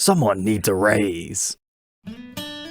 Someone needs a raise.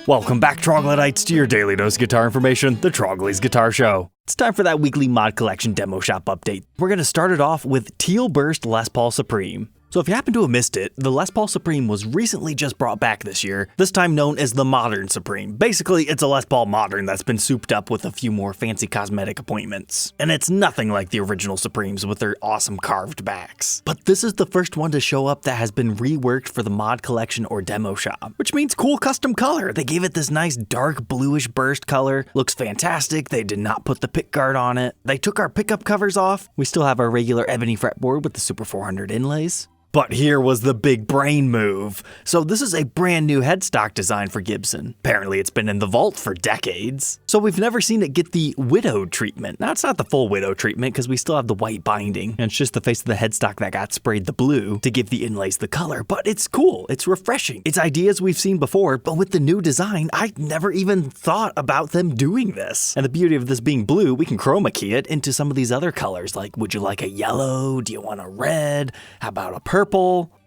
Welcome back, Troglodytes, to your daily dose of guitar information, the Trogly's Guitar Show. It's time for that weekly mod collection demo shop update. We're going to start it off with Teal Burst Les Paul Supreme. So if you happen to have missed it, the Les Paul Supreme was recently just brought back this year, this time known as the Modern Supreme. Basically, it's a Les Paul Modern that's been souped up with a few more fancy cosmetic appointments. And it's nothing like the original Supremes with their awesome carved backs. But this is the first one to show up that has been reworked for the mod collection or demo shop, which means cool custom color. They gave it this nice dark bluish burst color. Looks fantastic. They did not put the pick guard on it. They took our pickup covers off. We still have our regular ebony fretboard with the Super 400 inlays. But here was the big brain move. So this is a brand new headstock design for Gibson. Apparently it's been in the vault for decades. So we've never seen it get the widowed treatment. Now it's not the full widow treatment because we still have the white binding. And it's just the face of the headstock that got sprayed the blue to give the inlays the color. But it's cool, it's refreshing. It's ideas we've seen before, but with the new design, I never even thought about them doing this. And the beauty of this being blue, we can chroma key it into some of these other colors. Like, would you like a yellow? Do you want a red? How about a purple?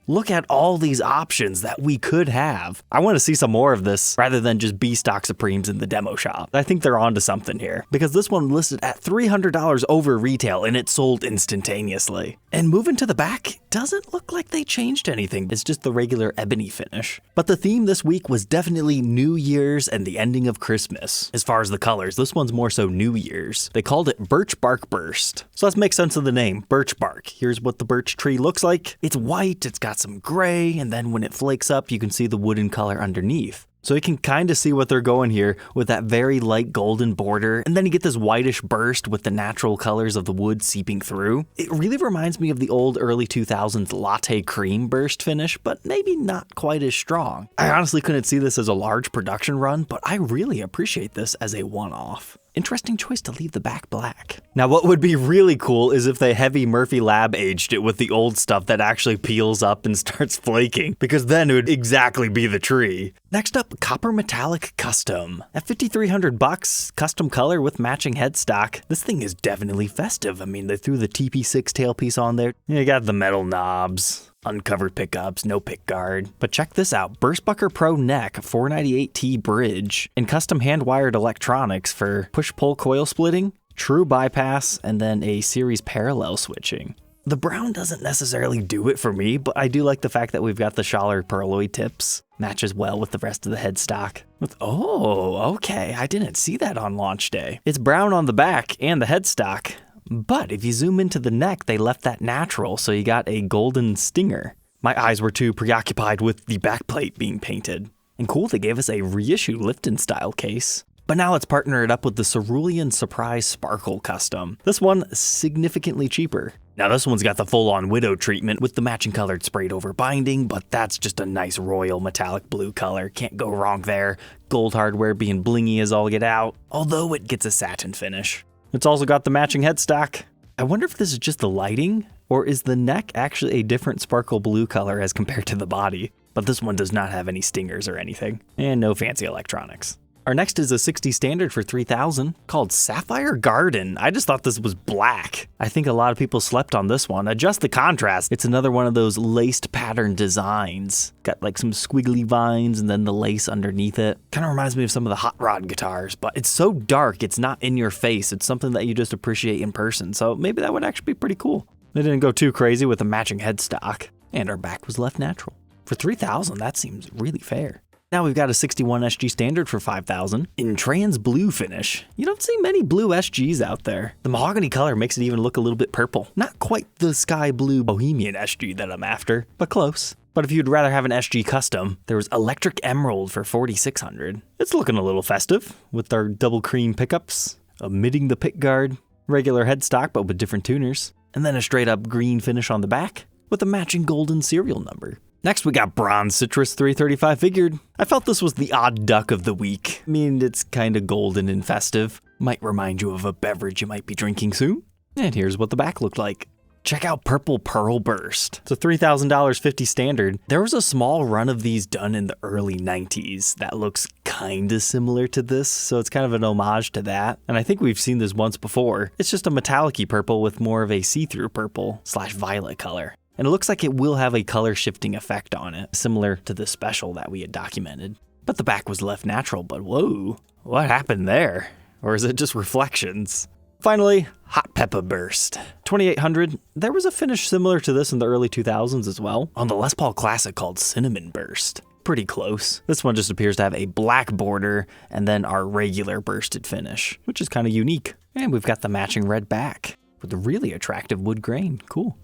Look at all these options that we could have. I want to see some more of this rather than just B-stock Supremes in the demo shop. I think they're onto something here because this one listed at $300 over retail and it sold instantaneously. And moving to the back, doesn't look like they changed anything. It's just the regular ebony finish. But the theme this week was definitely New Year's and the ending of Christmas. As far as the colors, this one's more so New Year's. They called it Birch Bark Burst. So let's make sense of the name, Birch Bark. Here's what the birch tree looks like. It's white, it's got some gray, and then when it flakes up, you can see the wooden color underneath. So you can kind of see what they're going here with that very light golden border, and then you get this whitish burst with the natural colors of the wood seeping through. It really reminds me of the old early 2000s latte cream burst finish, but maybe not quite as strong. I honestly couldn't see this as a large production run, but I really appreciate this as a one-off. Interesting choice to leave the back black. Now what would be really cool is if they heavy Murphy Lab aged it with the old stuff that actually peels up and starts flaking, because then it would exactly be the tree. Next up, Copper Metallic Custom. At $5,300, custom color with matching headstock. This thing is definitely festive. I mean, they threw the TP6 tailpiece on there. You got the metal knobs. Uncovered pickups, no pick guard. But check this out, Burstbucker Pro Neck 498T bridge and custom hand-wired electronics for push-pull coil splitting, true bypass, and then a series parallel switching. The brown doesn't necessarily do it for me, but I do like the fact that we've got the Schaller Perloy tips. Matches well with the rest of the headstock. Oh, okay, I didn't see that on launch day. It's brown on the back and the headstock. But if you zoom into the neck, they left that natural, so you got a golden stinger. My eyes were too preoccupied with the backplate being painted. And cool, they gave us a reissue Lifton style case. But now let's partner it up with the Cerulean Surprise Sparkle Custom. This one, significantly cheaper. Now this one's got the full-on widow treatment with the matching colored sprayed over binding, but that's just a nice royal metallic blue color. Can't go wrong there. Gold hardware being blingy as all get out, although it gets a satin finish. It's also got the matching headstock. I wonder if this is just the lighting, or is the neck actually a different sparkle blue color as compared to the body? But this one does not have any stingers or anything, and no fancy electronics. Our next is a 60 standard for $3,000 called Sapphire Garden. I just thought this was black. I think a lot of people slept on this one. Adjust the contrast. It's another one of those laced pattern designs. Got like some squiggly vines and then the lace underneath it. Kind of reminds me of some of the hot rod guitars, but it's so dark, it's not in your face. It's something that you just appreciate in person. So maybe that would actually be pretty cool. They didn't go too crazy with the matching headstock, and our back was left natural. For $3,000, that seems really fair. Now we've got a 61 SG standard for $5,000 in trans blue finish. You don't see many blue SGs out there. The mahogany color makes it even look a little bit purple. Not quite the sky blue Bohemian SG that I'm after, but close. But if you'd rather have an SG custom, there was Electric Emerald for $4,600. It's looking a little festive with our double cream pickups, omitting the pick guard, regular headstock but with different tuners, and then a straight up green finish on the back with a matching golden serial number. Next, we got Bronze Citrus 335 figured. I felt this was the odd duck of the week. I mean, it's kind of golden and festive. Might remind you of a beverage you might be drinking soon. And here's what the back looked like. Check out Purple Pearl Burst. It's a $3,000 50 standard. There was a small run of these done in the early 90s that looks kind of similar to this, so it's kind of an homage to that. And I think we've seen this once before. It's just a metallic-y purple with more of a see-through purple / violet color. and it looks like it will have a color shifting effect on it, similar to the special that we had documented. But the back was left natural, but whoa, what happened there? Or is it just reflections? Finally, Hot Pepper Burst. 2800, there was a finish similar to this in the early 2000s as well, on the Les Paul Classic called Cinnamon Burst. Pretty close. This one just appears to have a black border and then our regular bursted finish, which is kind of unique. And we've got the matching red back with a really attractive wood grain. Cool.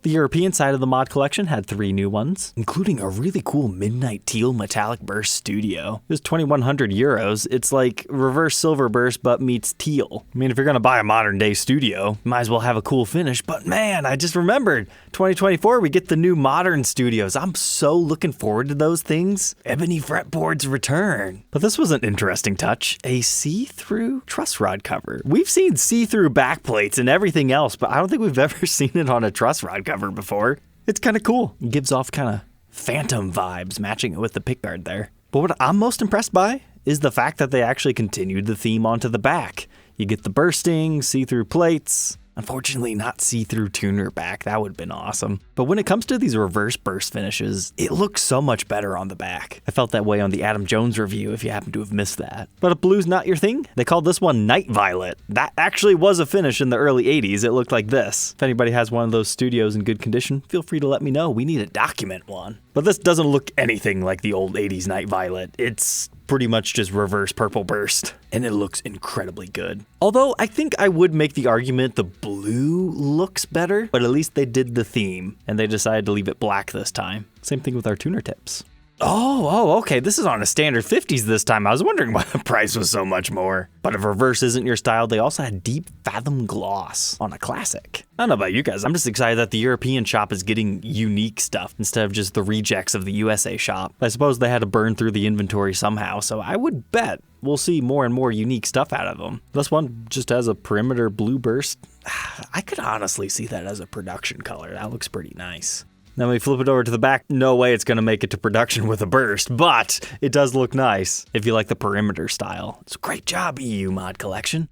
The European side of the mod collection had 3 new ones, including a really cool Midnight Teal Metallic Burst Studio. It was 2,100 euros. It's like reverse silver burst but meets teal. I mean, if you're gonna buy a modern day studio, might as well have a cool finish, but man, I just remembered, 2024 we get the new modern studios. I'm so looking forward to those things. Ebony fretboards return. But this was an interesting touch, a see-through truss rod cover. We've seen see-through backplates and everything else, but I don't think we've ever seen it on a truss rod cover before. It's kind of cool. It gives off kind of phantom vibes, matching it with the pickguard there. But what I'm most impressed by is the fact that they actually continued the theme onto the back. You get the bursting, see-through plates. Unfortunately, not see-through tuner back. That would have been awesome. But when it comes to these reverse burst finishes, it looks so much better on the back. I felt that way on the Adam Jones review if you happen to have missed that. But if blue's not your thing, they called this one Night Violet. That actually was a finish in the early 80s. It looked like this. If anybody has one of those studios in good condition, feel free to let me know. We need to document one. But this doesn't look anything like the old 80s Night Violet. It's pretty much just reverse purple burst, and it looks incredibly good. Although I think I would make the argument the blue looks better, but at least they did the theme, and they decided to leave it black this time. Same thing with our tuner tips. Oh, okay, this is on a standard 50s this time. I was wondering why the price was so much more. But if reverse isn't your style, they also had deep fathom gloss on a classic. I don't know about you guys, I'm just excited that the European shop is getting unique stuff instead of just the rejects of the USA shop. I suppose they had to burn through the inventory somehow, so I would bet we'll see more and more unique stuff out of them. This one just has a perimeter blue burst. I could honestly see that as a production color. That looks pretty nice. Then we flip it over to the back, no way it's gonna make it to production with a burst, but it does look nice if you like the perimeter style. It's a great job, EU mod collection.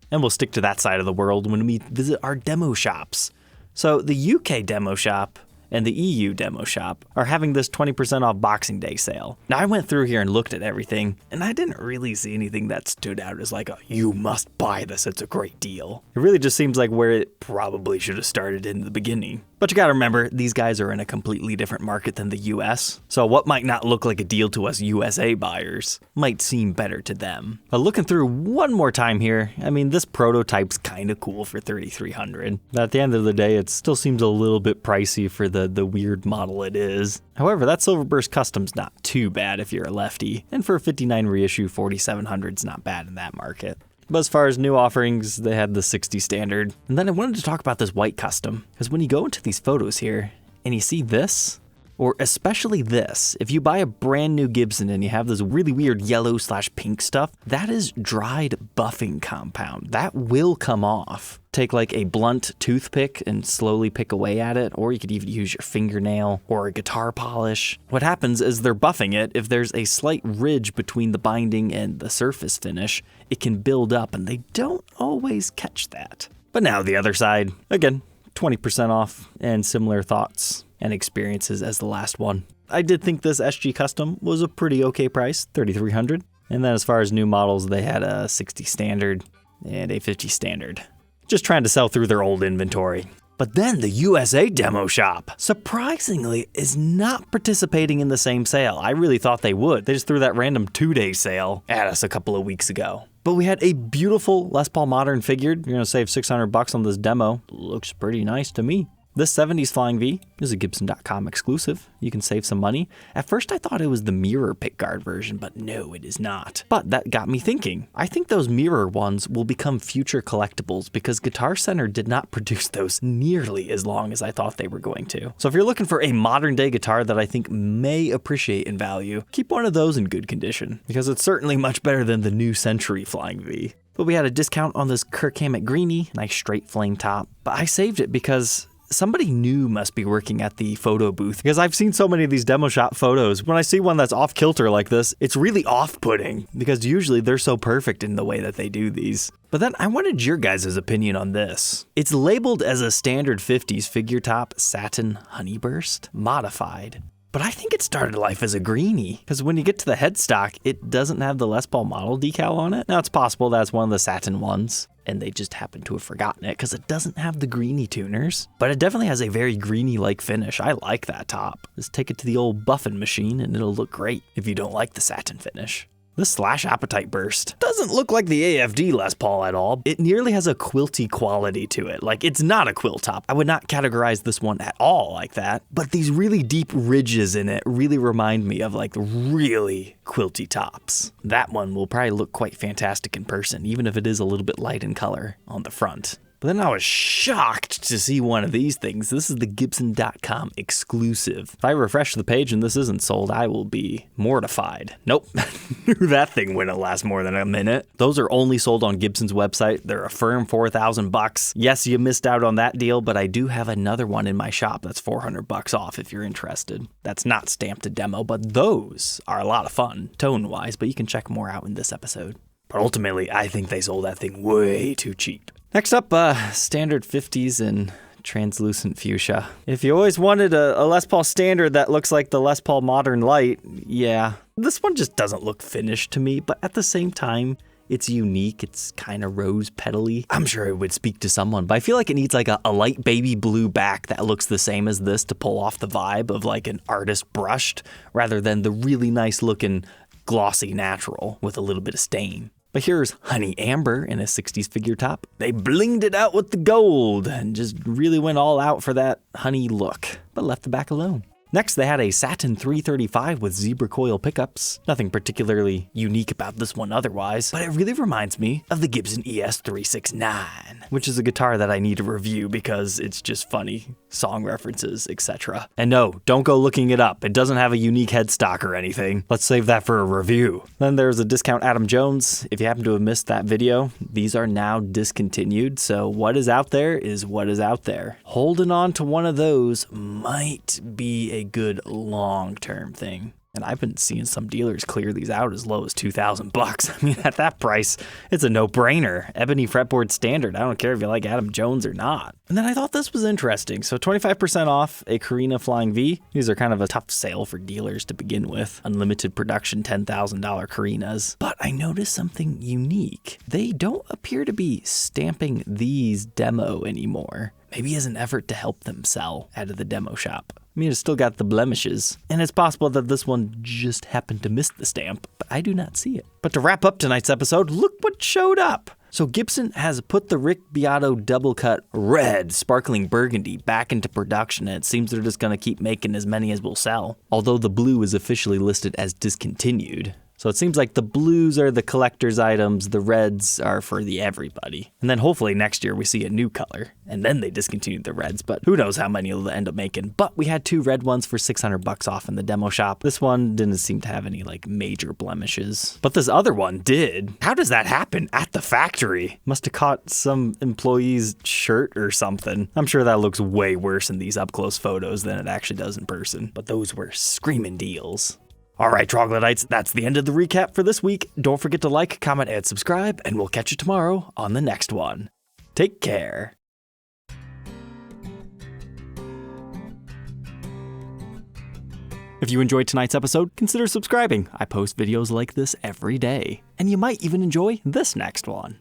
And we'll stick to that side of the world when we visit our demo shops. So the UK demo shop and the EU demo shop are having this 20% off Boxing Day sale. Now I went through here and looked at everything, and I didn't really see anything that stood out as like you must buy this, it's a great deal. It really just seems like where it probably should have started in the beginning. But you gotta remember, these guys are in a completely different market than the US, so what might not look like a deal to us USA buyers might seem better to them. But looking through one more time here, I mean, this prototype's kinda cool for $3,300. But at the end of the day, it still seems a little bit pricey for the weird model it is. However, that Silverburst Custom's not too bad if you're a lefty, and for a 59 reissue, 4,700's not bad in that market. But as far as new offerings, they had the 60 standard. And then I wanted to talk about this white custom, because when you go into these photos here, and you see this, or especially this, if you buy a brand new Gibson and you have this really weird yellow/pink stuff, that is dried buffing compound. That will come off. Take like a blunt toothpick and slowly pick away at it, or you could even use your fingernail or a guitar polish. What happens is they're buffing it. If there's a slight ridge between the binding and the surface finish, it can build up, and they don't always catch that. But now the other side, again, 20% off and similar thoughts and experiences as the last one. I did think this SG Custom was a pretty okay price, $3,300. And then as far as new models, they had a 60 standard and a 50 standard. Just trying to sell through their old inventory. But then the USA demo shop, surprisingly, is not participating in the same sale. I really thought they would. They just threw that random 2-day sale at us a couple of weeks ago. But we had a beautiful Les Paul Modern figured. You're gonna save $600 on this demo. Looks pretty nice to me. This 70s Flying V is a Gibson.com exclusive. You can save some money. At first I thought it was the mirror pickguard version, but no, it is not. But that got me thinking. I think those mirror ones will become future collectibles because Guitar Center did not produce those nearly as long as I thought they were going to. So if you're looking for a modern day guitar that I think may appreciate in value, keep one of those in good condition because it's certainly much better than the new Century Flying V. But we had a discount on this Kirk Hammett Greenie, nice straight flame top, but I saved it because somebody new must be working at the photo booth, because I've seen so many of these demo shop photos. When I see one that's off kilter like this, it's really off-putting, because usually they're so perfect in the way that they do these. But then I wanted your guys' opinion on this. It's labeled as a standard 50s figure top satin honeyburst modified. But I think it started life as a greenie, because when you get to the headstock, it doesn't have the Les Paul model decal on it. Now, it's possible that's one of the satin ones, and they just happen to have forgotten it because it doesn't have the greenie tuners. But it definitely has a very greenie-like finish. I like that top. Just take it to the old buffing machine and it'll look great if you don't like the satin finish. This Slash Appetite Burst doesn't look like the AFD Les Paul at all. It nearly has a quilty quality to it. Like, it's not a quilt top. I would not categorize this one at all like that. But these really deep ridges in it really remind me of like really quilty tops. That one will probably look quite fantastic in person, even if it is a little bit light in color on the front. But then I was shocked to see one of these things. This is the Gibson.com exclusive. If I refresh the page and this isn't sold, I will be mortified. Nope, knew that thing wouldn't last more than a minute. Those are only sold on Gibson's website. They're a firm $4,000. Yes, you missed out on that deal, but I do have another one in my shop that's $400 off if you're interested. That's not stamped to demo, but those are a lot of fun, tone-wise, but you can check more out in this episode. But ultimately, I think they sold that thing way too cheap. Next up, standard 50s in translucent fuchsia. If you always wanted a Les Paul standard that looks like the Les Paul Modern Light, yeah. This one just doesn't look finished to me, but at the same time, it's unique. It's kind of rose petally. I'm sure it would speak to someone, but I feel like it needs like a light baby blue back that looks the same as this to pull off the vibe of like an artist brushed, rather than the really nice looking glossy natural with a little bit of stain. But here's Honey Amber in a 60s figure top. They blinged it out with the gold and just really went all out for that honey look, but left the back alone. Next, they had a satin 335 with zebra coil pickups. Nothing particularly unique about this one otherwise, but it really reminds me of the Gibson ES369, which is a guitar that I need to review because it's just funny, song references, etc. And no, don't go looking it up. It doesn't have a unique headstock or anything. Let's save that for a review. Then there's a discount Adam Jones. If you happen to have missed that video, these are now discontinued, so what is out there is what is out there. Holding on to one of those might be a good long-term thing. And I've been seeing some dealers clear these out as low as $2,000. I mean, at that price, it's a no-brainer. Ebony fretboard standard. I don't care if you like Adam Jones or not. And then I thought this was interesting. So 25% off a Carina Flying V. These are kind of a tough sale for dealers to begin with. Unlimited production $10,000 Carinas. But I noticed something unique. They don't appear to be stamping these demo anymore. Maybe as an effort to help them sell out of the demo shop. I mean, it's still got the blemishes, and it's possible that this one just happened to miss the stamp, but I do not see it. But to wrap up tonight's episode, look what showed up. So Gibson has put the Rick Beato double cut red sparkling burgundy back into production, and it seems they're just gonna keep making as many as will sell. Although the blue is officially listed as discontinued. So it seems like the blues are the collector's items, the reds are for the everybody. And then hopefully next year we see a new color, and then they discontinued the reds, but who knows how many they'll end up making. But we had 2 red ones for $600 off in the demo shop. This one didn't seem to have any like major blemishes, but this other one did. How does that happen at the factory? Must have caught some employee's shirt or something. I'm sure that looks way worse in these up close photos than it actually does in person, but those were screaming deals. All right, Troglodytes, that's the end of the recap for this week. Don't forget to like, comment, and subscribe, and we'll catch you tomorrow on the next one. Take care. If you enjoyed tonight's episode, consider subscribing. I post videos like this every day, and you might even enjoy this next one.